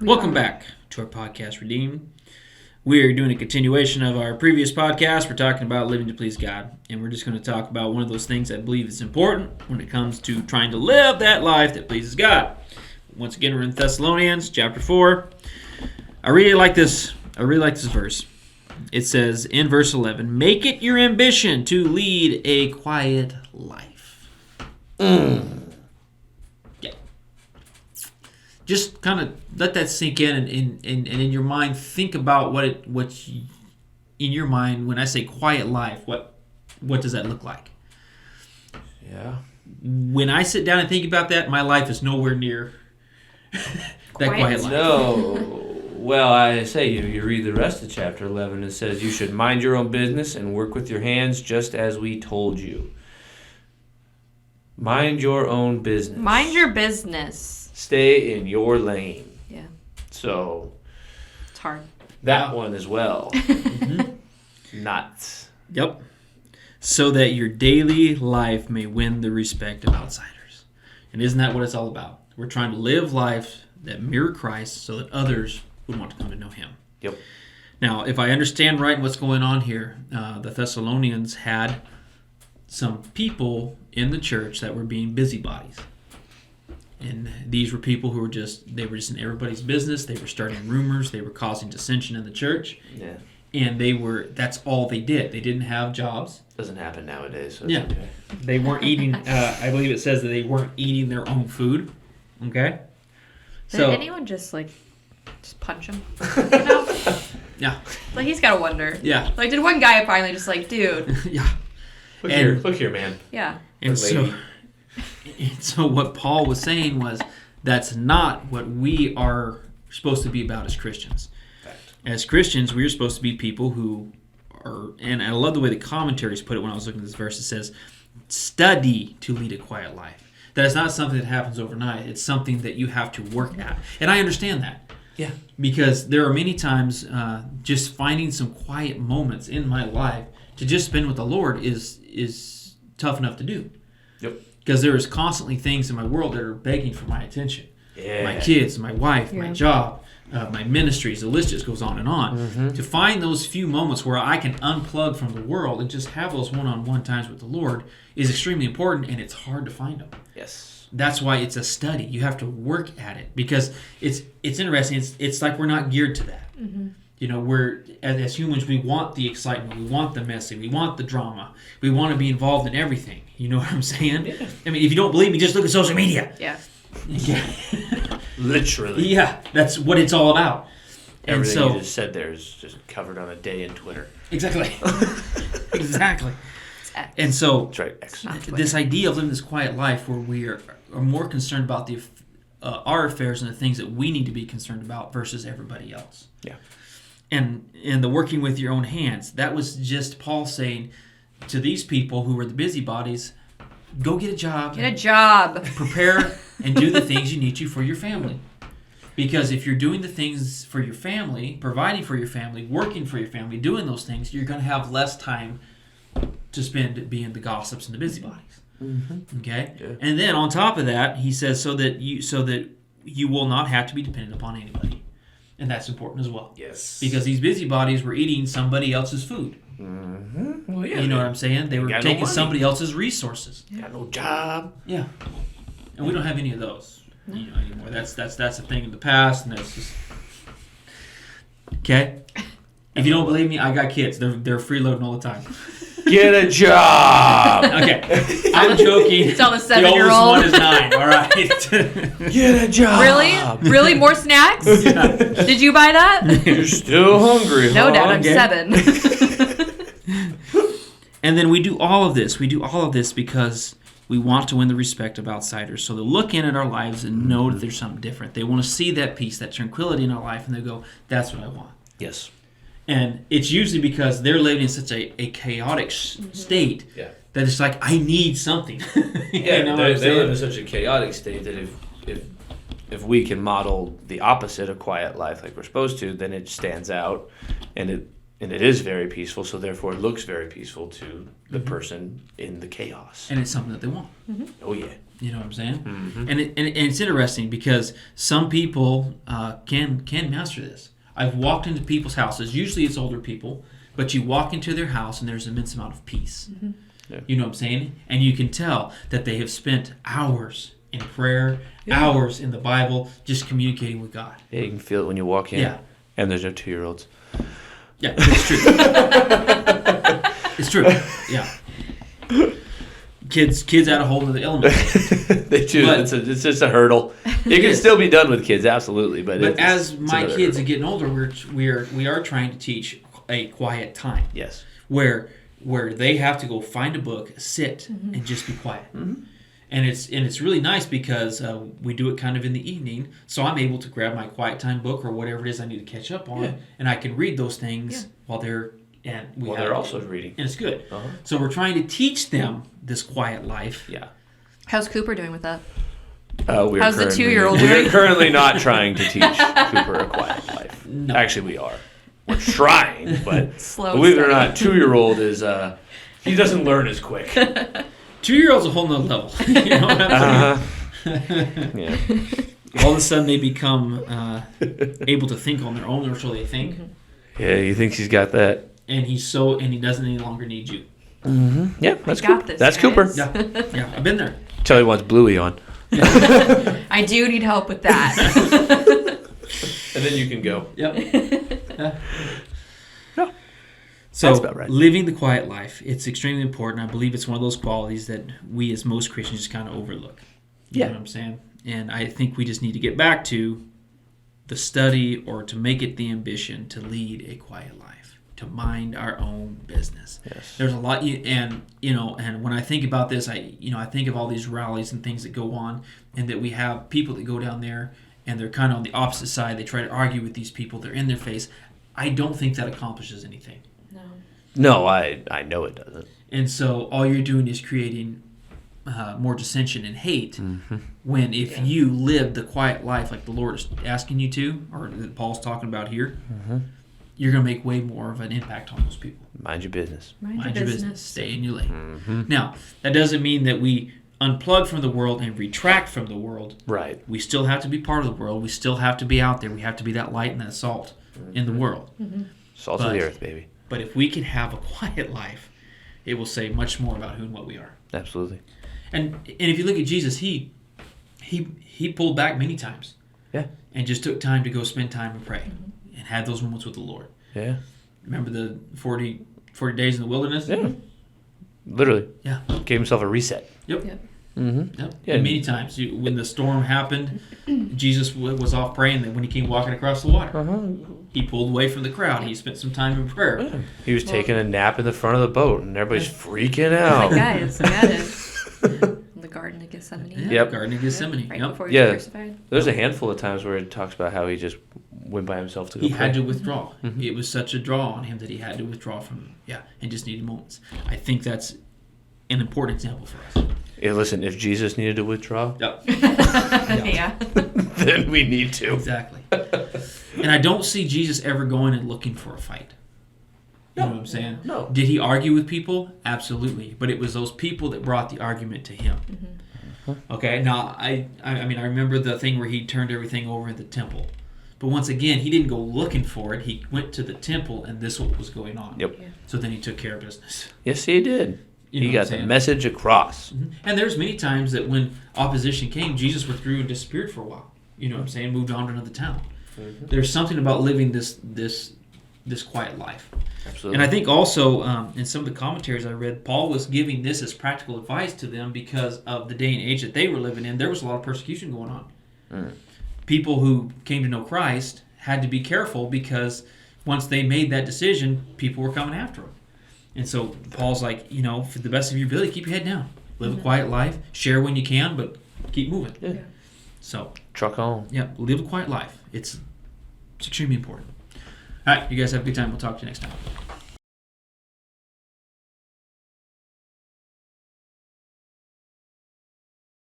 Welcome back to our podcast, Redeemed. We are doing a continuation of our previous podcast. We're talking about living to please God. And we're just going to talk about one of those things I believe is important when it comes to trying to live that life that pleases God. Once again, we're in Thessalonians chapter 4. I really like this verse. It says in verse 11, make it your ambition to lead a quiet life. Yeah. Just kind of let that sink in and in your mind, think about what's in your mind when I say quiet life, what does that look like? Yeah. When I sit down and think about that, my life is nowhere near that quiet life. No. Well, I say you read the rest of chapter 11. It says you should mind your own business and work with your hands just as we told you. Mind your own business. Mind your business. Stay in your lane. Yeah. So. It's hard. That one as well. Mm-hmm. Nuts. Yep. So that your daily life may win the respect of outsiders. And isn't that what it's all about? We're trying to live life that mirror Christ so that others would want to come to know him. Yep. Now, if I understand right what's going on here, the Thessalonians had some people in the church that were being busybodies. And these were people who were just in everybody's business. They were starting rumors. They were causing dissension in the church. Yeah. And that's all they did. They didn't have jobs. Doesn't happen nowadays. So yeah. Okay. They weren't eating, I believe it says that they weren't eating their own food. Okay? Did anyone just punch him? You know? Yeah. Like, he's got to wonder. Yeah. Like, did one guy finally just dude? Yeah. Look here, man. Yeah. And so what Paul was saying was that's not what we are supposed to be about as Christians. Fact. As Christians, we're supposed to be people who are, and I love the way the commentaries put it when I was looking at this verse. It says, study to lead a quiet life. That is not something that happens overnight. It's something that you have to work at. And I understand that. Yeah. Because there are many times just finding some quiet moments in my life to just spend with the Lord is tough enough to do. Yep. Because there is constantly things in my world that are begging for my attention. Yeah. My kids, my wife, my job, my ministries, the list just goes on and on. Mm-hmm. To find those few moments where I can unplug from the world and just have those one-on-one times with the Lord is extremely important, and it's hard to find them. Yes. That's why it's a study. You have to work at it because it's interesting. It's like we're not geared to that. Mm-hmm. You know, we're as humans, we want the excitement, we want the messing, we want the drama, we want to be involved in everything. You know what I'm saying? Yeah. I mean, if you don't believe me, just look at social media. Yeah. Literally. Yeah, that's what it's all about. Everything you just said there is just covered on a day in Twitter. Exactly. Exactly. And so, that's right. Excellent. This idea of living this quiet life where we are more concerned about our affairs and the things that we need to be concerned about versus everybody else. Yeah. And the working with your own hands, that was just Paul saying to these people who were the busybodies, go get a job. Get a job. Prepare and do the things you need to for your family. Because if you're doing the things for your family, providing for your family, working for your family, doing those things, you're going to have less time to spend being the gossips and the busybodies. Mm-hmm. Okay? Yeah. And then on top of that, he says so that you will not have to be dependent upon anybody. And that's important as well. Yes. Because these busybodies were eating somebody else's food. Mm-hmm. Well, yeah. You know what I'm saying? They were taking somebody else's resources. Got no job. Yeah. And we don't have any of those anymore. That's a thing of the past, and that's just... Okay? If you don't believe me, I got kids. They're freeloading all the time. Get a job. Okay. I'm joking. Tell the 7-year-old. The oldest one is 9, all right? Get a job. Really? Really? More snacks? Yeah. Did you buy that? You're still hungry, No, huh? Dad, I'm 7. And then we do all of this. We do all of this because we want to win the respect of outsiders. So they look in at our lives and know that there's something different. They want to see that peace, that tranquility in our life, and they go, that's what I want. Yes. And it's usually because they're living in such a chaotic state that it's like, I need something. They live in such a chaotic state that if we can model the opposite of quiet life like we're supposed to, then it stands out and And it is very peaceful, so therefore it looks very peaceful to the person in the chaos. And it's something that they want. Oh, yeah. You know what I'm saying? And it's interesting because some people can master this. I've walked into people's houses. Usually it's older people, but you walk into their house and there's an immense amount of peace. Yeah. You know what I'm saying? And you can tell that they have spent hours in prayer, hours in the Bible, just communicating with God. Yeah, you can feel it when you walk in. Yeah. And there's no 2-year-olds. Yeah, it's true. It's true. Yeah. Kids out of hold of the element. They do. But, it's just a hurdle. It can still be done with kids, absolutely. But as my kids hurdle. are getting older, we are trying to teach a quiet time. Yes. Where they have to go find a book, sit, and just be quiet. And it's really nice because we do it kind of in the evening, so I'm able to grab my quiet time book or whatever it is I need to catch up on, and I can read those things while they're they're also reading, and it's good. So we're trying to teach them this quiet life. Yeah. How's Cooper doing with that? How's the 2-year-old doing? We're currently not trying to teach Cooper a quiet life. No. Actually, we are. We're trying, but Slow believe it or steady. not, 2-year-old is he doesn't learn as quick. 2-year-old's a whole nother level. You know what I'm saying? Yeah. All of a sudden they become able to think on their own, or so they think. Yeah, he thinks he's got that. And he doesn't any longer need you. Yeah, that's got Cooper. this, That's guys. Cooper. Yeah, I've been there. Tell he wants Bluey on. I do need help with that. And then you can go. Yep. Yeah. So That's about right. living the quiet life, it's extremely important. I believe it's one of those qualities that we as most Christians just kind of overlook. You know what I'm saying? And I think we just need to get back to the study, or to make it the ambition to lead a quiet life, to mind our own business. Yes. There's a lot, and when I think about this, I think of all these rallies and things that go on, and that we have people that go down there and they're kind of on the opposite side. They try to argue with these people. They're in their face. I don't think that accomplishes anything. No, I know it doesn't. And so all you're doing is creating more dissension and hate. When if you live the quiet life like the Lord is asking you to, or that Paul's talking about here, you're going to make way more of an impact on those people. Mind your business. Mind your business. Stay in your lane. Now, that doesn't mean that we unplug from the world and retract from the world. Right. We still have to be part of the world. We still have to be out there. We have to be that light and that salt in the world. Salt of the earth, baby. But if we can have a quiet life, it will say much more about who and what we are. Absolutely. And if you look at Jesus, he pulled back many times. Yeah. And just took time to go spend time and pray and had those moments with the Lord. Yeah. Remember the 40 days in the wilderness? Yeah. Literally. Yeah. Gave himself a reset. Yep. Yep. Yep. And many times when the storm happened, Jesus was off praying. That when he came walking across the water, he pulled away from the crowd. He spent some time in prayer. He was taking a nap in the front of the boat, and everybody's freaking out. Like, guys, got it. In the Garden of Gethsemane. Yeah, Yep. Garden of Gethsemane. Right Yep. before he was Yeah. crucified. There's a handful of times where it talks about how he just went by himself to go He pray. had to withdraw. It was such a draw on him that he had to withdraw from, and just needed moments. I think that's an important example for us. Yeah, listen, if Jesus needed to withdraw, Yep. Yeah. then we need to. Exactly. And I don't see Jesus ever going and looking for a fight. You know what I'm saying? No. Did he argue with people? Absolutely. But it was those people that brought the argument to him. Okay, now I remember the thing where he turned everything over in the temple. But once again, he didn't go looking for it. He went to the temple, and this is what was going on. Yep. Yeah. So then he took care of business. Yes, he did. You know He what got I'm the saying? message across. And there's many times that when opposition came, Jesus withdrew and disappeared for a while. You know what I'm saying? Moved on to another town. There's something about living this quiet life. Absolutely. And I think also in some of the commentaries I read, Paul was giving this as practical advice to them because of the day and age that they were living in. There was a lot of persecution going on. People who came to know Christ had to be careful because once they made that decision, people were coming after them. And so Paul's like, for the best of your ability, keep your head down. Live a quiet life. Share when you can, but keep moving. Yeah. So, Truck on. live a quiet life. It's extremely important. All right, you guys have a good time. We'll talk to you next time.